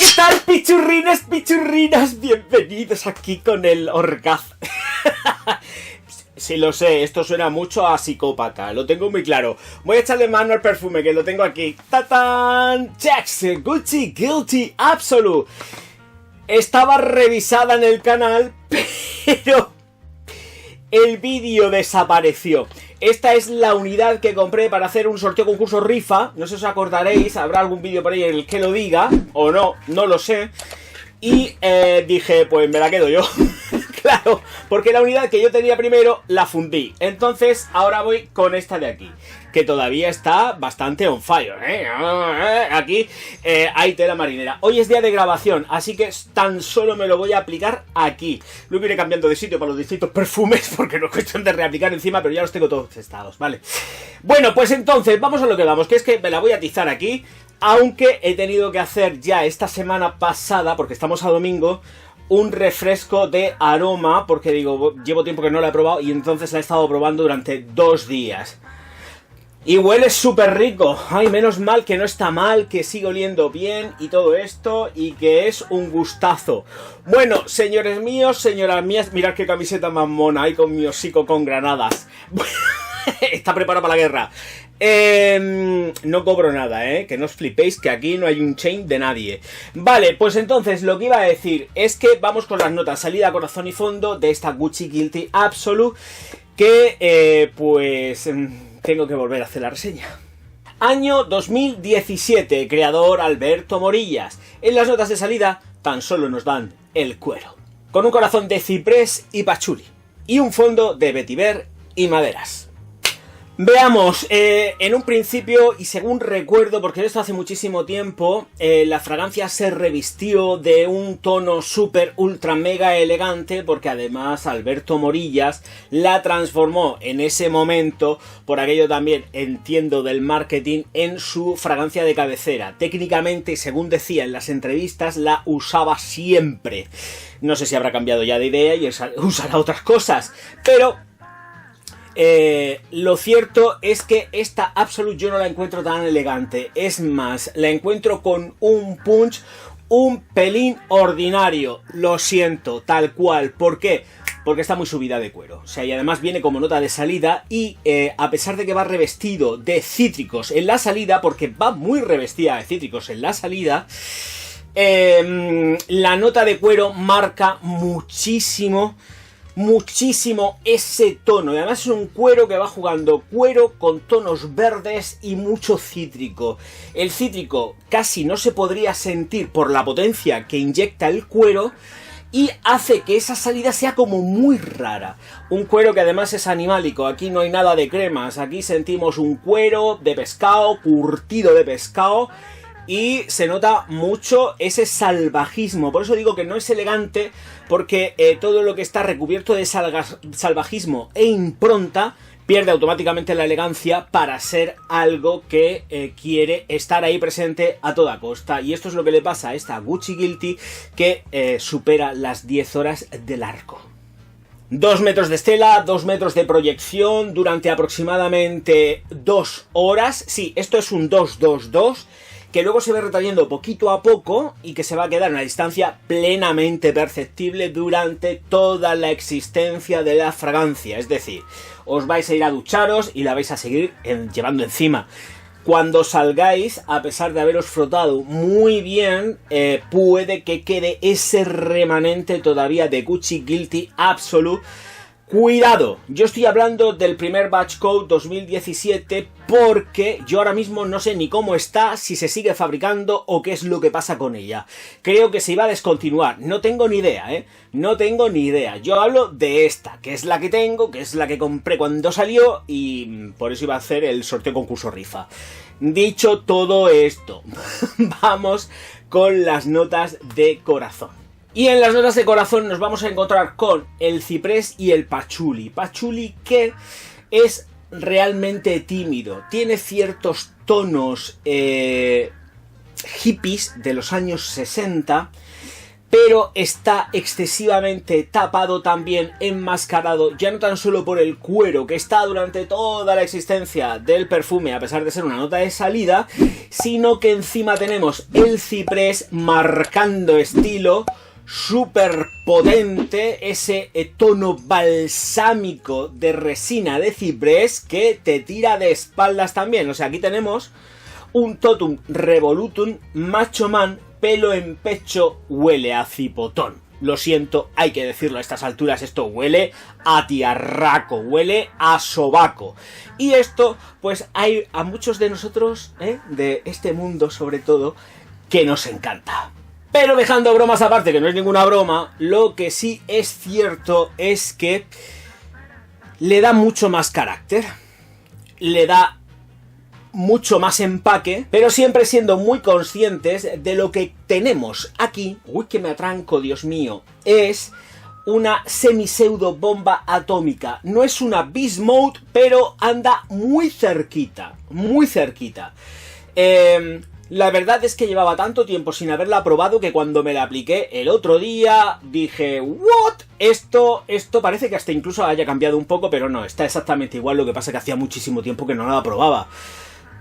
¿qué tal, pichurrines, pichurrinas? Bienvenidos aquí con el orgazmo. Sí, lo sé, esto suena mucho a psicópata, lo tengo muy claro. Voy a echarle mano al perfume, que lo tengo aquí. ¡Tatán! Jax Gucci Guilty Absolute. Estaba revisada en el canal, pero el vídeo desapareció. Esta es la unidad que compré para hacer un sorteo concurso rifa. No sé si os acordaréis, habrá algún vídeo por ahí en el que lo diga, o no, no lo sé. Y dije, pues me la quedo yo. Claro, porque la unidad que yo tenía primero la fundí. Entonces ahora voy con esta de aquí, que todavía está bastante on fire, ¿eh? Aquí hay tela marinera. Hoy es día de grabación, así que tan solo me lo voy a aplicar aquí. Luego iré cambiando de sitio para los distintos perfumes, porque no es cuestión de reaplicar encima, pero ya los tengo todos testados, ¿vale? Bueno, pues entonces vamos a lo que vamos, que es que me la voy a atizar aquí. Aunque he tenido que hacer ya esta semana pasada, porque estamos a domingo, un refresco de aroma, porque digo, llevo tiempo que no la he probado y entonces la he estado probando durante 2 días. Y huele súper rico. Ay, menos mal que no está mal, que sigue oliendo bien y todo esto, y que es un gustazo. Bueno, señores míos, señoras mías, mirad qué camiseta más mona, ahí con mi hocico con granadas. Está preparado para la guerra. No cobro nada, que no os flipéis, que aquí no hay un chain de nadie. Vale, pues entonces lo que iba a decir es que vamos con las notas salida, corazón y fondo de esta Gucci Guilty Absolute, que tengo que volver a hacer la reseña. Año 2017, creador Alberto Morillas. En las notas de salida tan solo nos dan el cuero, con un corazón de ciprés y pachuli, y un fondo de vetiver y maderas. Veamos, en un principio, y según recuerdo, porque esto hace muchísimo tiempo, la fragancia se revistió de un tono súper ultra mega elegante, porque además Alberto Morillas la transformó en ese momento, por aquello también entiendo del marketing, en su fragancia de cabecera. Técnicamente, según decía en las entrevistas, la usaba siempre. No sé si habrá cambiado ya de idea y usará otras cosas, pero lo cierto es que esta Absolute yo no la encuentro tan elegante. Es más, la encuentro con un punch un pelín ordinario. Lo siento, tal cual. ¿Por qué? Porque está muy subida de cuero. O sea, y además viene como nota de salida. Y a pesar de que va revestido de cítricos en la salida, porque va muy revestida de cítricos en la salida, la nota de cuero marca muchísimo ese tono. Y además es un cuero que va jugando cuero con tonos verdes y mucho cítrico. El cítrico casi no se podría sentir por la potencia que inyecta el cuero, y hace que esa salida sea como muy rara. Un cuero que además es animálico. Aquí no hay nada de cremas. Aquí sentimos un cuero de pescado, curtido de pescado, y se nota mucho ese salvajismo. Por eso digo que no es elegante, porque todo lo que está recubierto de salvajismo e impronta pierde automáticamente la elegancia para ser algo que quiere estar ahí presente a toda costa. Y esto es lo que le pasa a esta Gucci Guilty, que supera las 10 horas de largo. 2 metros de estela, 2 metros de proyección durante aproximadamente 2 horas. Sí, esto es un 2-2-2, que luego se va retrayendo poquito a poco y que se va a quedar en una distancia plenamente perceptible durante toda la existencia de la fragancia. Es decir, os vais a ir a ducharos y la vais a seguir llevando encima. Cuando salgáis, a pesar de haberos frotado muy bien, puede que quede ese remanente todavía de Gucci Guilty Absolute. Cuidado, yo estoy hablando del primer batch code 2017, porque yo ahora mismo no sé ni cómo está, si se sigue fabricando o qué es lo que pasa con ella. Creo que se iba a descontinuar, no tengo ni idea, no tengo ni idea. Yo hablo de esta, que es la que tengo, que es la que compré cuando salió, y por eso iba a hacer el sorteo concurso rifa. Dicho todo esto, vamos con las notas de corazón. Y en las notas de corazón nos vamos a encontrar con el ciprés y el pachuli. Pachuli, que es realmente tímido. Tiene ciertos tonos hippies de los años 60, pero está excesivamente tapado también, enmascarado, ya no tan solo por el cuero que está durante toda la existencia del perfume, a pesar de ser una nota de salida, sino que encima tenemos el ciprés marcando estilo, súper potente, ese tono balsámico de resina de ciprés que te tira de espaldas también. O sea, aquí tenemos un totum revolutum macho man, pelo en pecho, huele a cipotón. Lo siento, hay que decirlo a estas alturas, esto huele a tiarraco, huele a sobaco. Y esto, pues hay a muchos de nosotros, de este mundo sobre todo, que nos encanta. Pero dejando bromas aparte, que no es ninguna broma, lo que sí es cierto es que le da mucho más carácter, le da mucho más empaque, pero siempre siendo muy conscientes de lo que tenemos aquí. Uy, que me atranco, Dios mío. Es una semi-pseudo bomba atómica. No es una Beast Mode, pero anda muy cerquita, muy cerquita. La verdad es que llevaba tanto tiempo sin haberla probado que cuando me la apliqué el otro día dije, ¿what? Esto parece que hasta incluso haya cambiado un poco, pero no, está exactamente igual. Lo que pasa es que hacía muchísimo tiempo que no la probaba.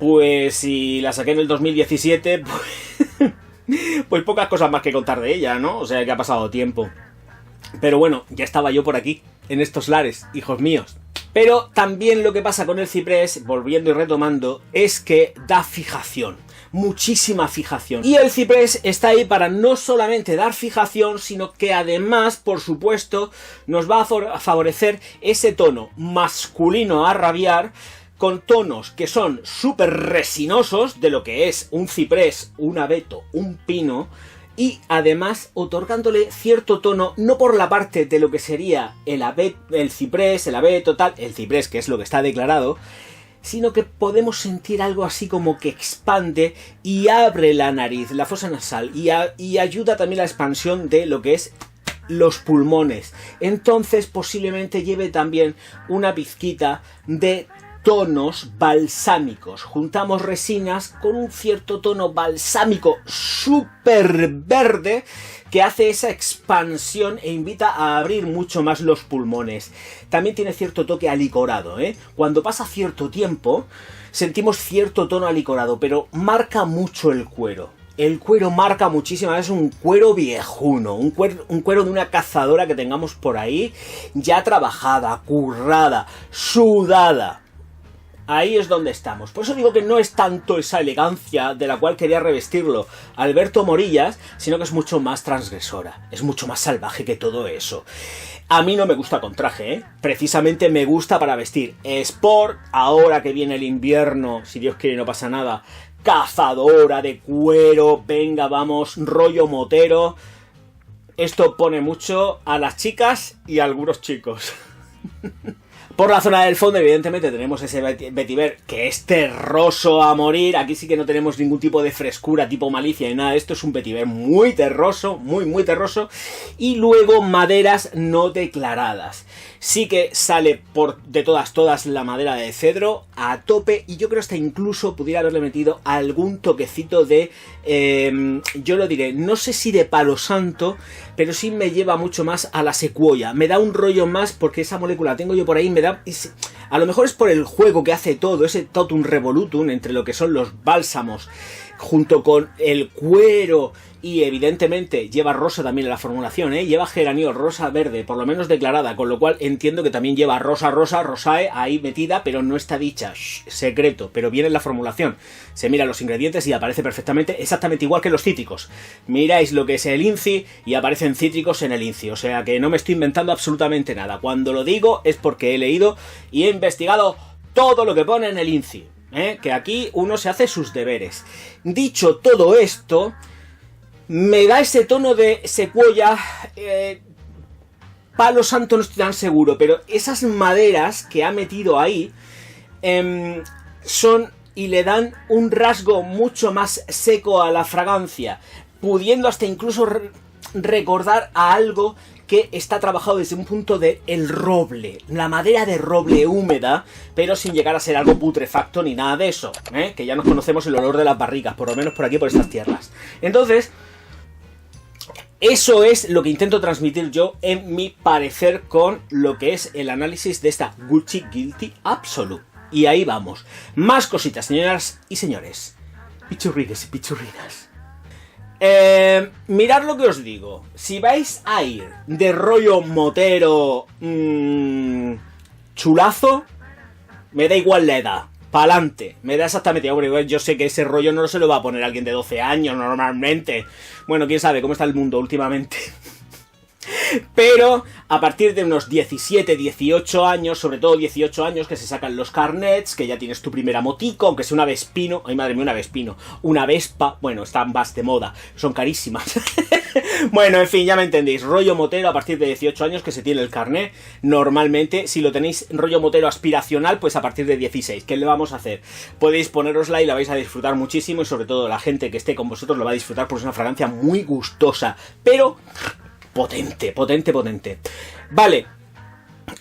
Pues si la saqué en el 2017, pues pocas cosas más que contar de ella, ¿no? O sea que ha pasado tiempo. Pero bueno, ya estaba yo por aquí, en estos lares, hijos míos. Pero también lo que pasa con el ciprés, volviendo y retomando, es que da fijación. Muchísima fijación. Y el ciprés está ahí para no solamente dar fijación, sino que además, por supuesto, nos va a favorecer ese tono masculino a rabiar, con tonos que son súper resinosos de lo que es un ciprés, un abeto, un pino, y además otorgándole cierto tono, no por la parte de lo que sería el ciprés, el abeto, tal, el ciprés, que es lo que está declarado, sino que podemos sentir algo así como que expande y abre la nariz, la fosa nasal, y ayuda también a la expansión de lo que es los pulmones. Entonces posiblemente lleve también una pizquita de tonos balsámicos. Juntamos resinas con un cierto tono balsámico súper verde que hace esa expansión e invita a abrir mucho más los pulmones. También tiene cierto toque alicorado, ¿eh? Cuando pasa cierto tiempo sentimos cierto tono alicorado, pero marca mucho el cuero. El cuero marca muchísimo, es un cuero viejuno, un cuero de una cazadora que tengamos por ahí, ya trabajada, currada, sudada. Ahí es donde estamos. Por eso digo que no es tanto esa elegancia de la cual quería revestirlo Alberto Morillas, sino que es mucho más transgresora, es mucho más salvaje que todo eso. A mí no me gusta con traje, ¿eh? Precisamente me gusta para vestir sport, ahora que viene el invierno, si Dios quiere no pasa nada, cazadora de cuero, venga, vamos, rollo motero. Esto pone mucho a las chicas y a algunos chicos. Por la zona del fondo, evidentemente, tenemos ese vetiver que es terroso a morir. Aquí sí que no tenemos ningún tipo de frescura, tipo malicia ni nada de esto. Es un vetiver muy terroso, muy terroso. Y luego maderas no declaradas. Sí que sale de todas la madera de cedro a tope. Y yo creo hasta incluso pudiera haberle metido algún toquecito de... yo lo diré, no sé si de palo santo, pero sí me lleva mucho más a la secuoya. Me da un rollo más porque esa molécula la tengo yo por ahí, me da... A lo mejor es por el juego que hace todo, ese totum revolutum entre lo que son los bálsamos, junto con el cuero, y evidentemente lleva rosa también en la formulación, lleva geranio rosa verde, por lo menos declarada, con lo cual entiendo que también lleva rosae ahí metida, pero no está dicha, secreto, pero viene en la formulación. Se miran los ingredientes y aparece perfectamente, exactamente igual que los cítricos. Miráis lo que es el INCI y aparecen cítricos en el INCI, o sea que no me estoy inventando absolutamente nada. Cuando lo digo es porque he leído y he investigado todo lo que pone en el INCI, que aquí uno se hace sus deberes. Dicho todo esto, me da ese tono de secuoya, palo santo no estoy tan seguro, pero esas maderas que ha metido ahí son y le dan un rasgo mucho más seco a la fragancia, pudiendo hasta incluso recordar a algo que está trabajado desde un punto de el roble, la madera de roble húmeda, pero sin llegar a ser algo putrefacto ni nada de eso, que ya nos conocemos el olor de las barricas, por lo menos por aquí, por estas tierras. Entonces, Eso es lo que intento transmitir yo en mi parecer con lo que es el análisis de esta Gucci Guilty Absolute. Y ahí vamos. Más cositas, señoras y señores. Pichurrines y pichurrinas. Mirad lo que os digo. Si vais a ir de rollo motero chulazo, me da igual la edad. Pa'lante, me da exactamente igual. Yo sé que ese rollo no se lo va a poner alguien de 12 años normalmente. Bueno, quién sabe cómo está el mundo últimamente. Pero a partir de unos 17, 18 años, sobre todo 18 años, que se sacan los carnets, que ya tienes tu primera motico, aunque sea una Vespino, ay madre mía, una Vespino, una Vespa, bueno, están más de moda, son carísimas. Bueno, en fin, ya me entendéis, rollo motero a partir de 18 años que se tiene el carnet, normalmente, si lo tenéis rollo motero aspiracional, pues a partir de 16, ¿qué le vamos a hacer? Podéis ponerosla y la vais a disfrutar muchísimo y sobre todo la gente que esté con vosotros lo va a disfrutar porque es una fragancia muy gustosa, pero potente, potente, potente. Vale,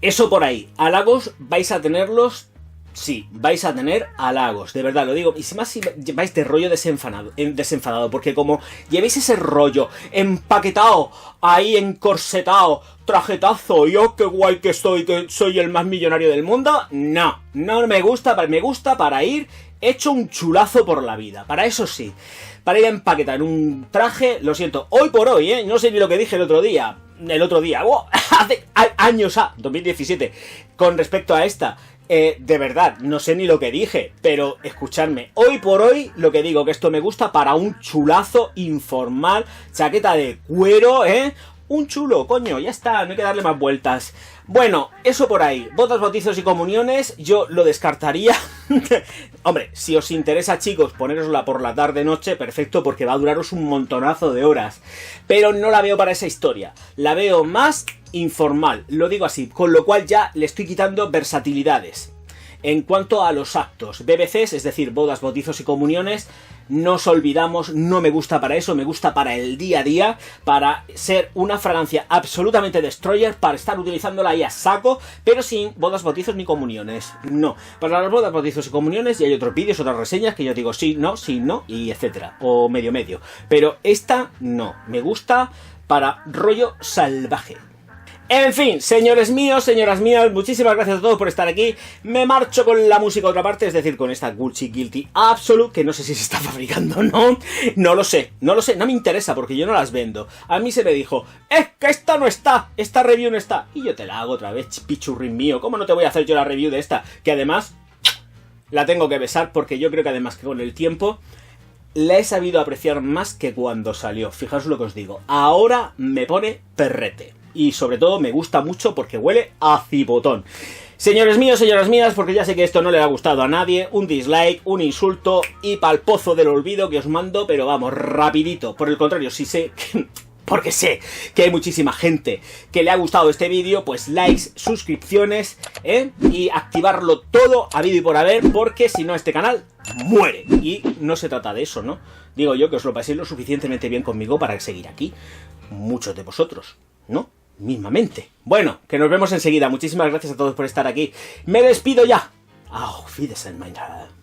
eso por ahí. Halagos vais a tenerlos. Sí, vais a tener halagos, de verdad lo digo. Y si más si vais de rollo desenfadado, porque como llevéis ese rollo empaquetado, ahí encorsetado, trajetazo, yo qué guay que estoy, que soy el más millonario del mundo, no me gusta para ir hecho un chulazo por la vida, para eso sí. Para ir a empaquetar un traje, lo siento, hoy por hoy, no sé ni lo que dije el otro día, hace años, 2017, con respecto a esta, de verdad, no sé ni lo que dije, pero escuchadme, hoy por hoy lo que digo, que esto me gusta para un chulazo informal, chaqueta de cuero, un chulo, coño, ya está, no hay que darle más vueltas. Bueno, eso por ahí. Bodas, bautizos y comuniones, yo lo descartaría. Hombre, si os interesa, chicos, ponérosla por la tarde-noche, perfecto, porque va a duraros un montonazo de horas. Pero no la veo para esa historia. La veo más informal, lo digo así, con lo cual ya le estoy quitando versatilidades. En cuanto a los actos, BBCs, es decir, bodas, bautizos y comuniones, no os olvidamos, no me gusta para eso, me gusta para el día a día, para ser una fragancia absolutamente destroyer, para estar utilizándola ahí a saco, pero sin bodas, bautizos ni comuniones. No, para las bodas, bautizos y comuniones, y hay otros vídeos, otras reseñas que yo digo sí, no, y etcétera, o medio. Pero esta no, me gusta para rollo salvaje. En fin, señores míos, señoras mías, muchísimas gracias a todos por estar aquí. Me marcho con la música a otra parte, es decir, con esta Gucci Guilty Absolute, que no sé si se está fabricando o no. No lo sé, no me interesa porque yo no las vendo. A mí se me dijo, es que esta no está, esta review no está. Y yo te la hago otra vez, pichurrín mío. ¿Cómo no te voy a hacer yo la review de esta? Que además la tengo que besar porque yo creo que además que con el tiempo la he sabido apreciar más que cuando salió. Fijaos lo que os digo, ahora me pone perrete. Y sobre todo me gusta mucho porque huele a cibotón. Señores míos, señoras mías, porque ya sé que esto no le ha gustado a nadie, un dislike, un insulto y pa'l pozo del olvido que os mando, pero vamos, rapidito. Por el contrario, si sé que, porque sé que hay muchísima gente que le ha gustado este vídeo, pues likes, suscripciones, y activarlo todo habido y por haber, porque si no este canal muere. Y no se trata de eso, ¿no? Digo yo que os lo paséis lo suficientemente bien conmigo para seguir aquí. Muchos de vosotros, ¿no? Mismamente. Bueno, que nos vemos enseguida. Muchísimas gracias a todos por estar aquí. Me despido ya. Auf Wiedersehen, mein Herr.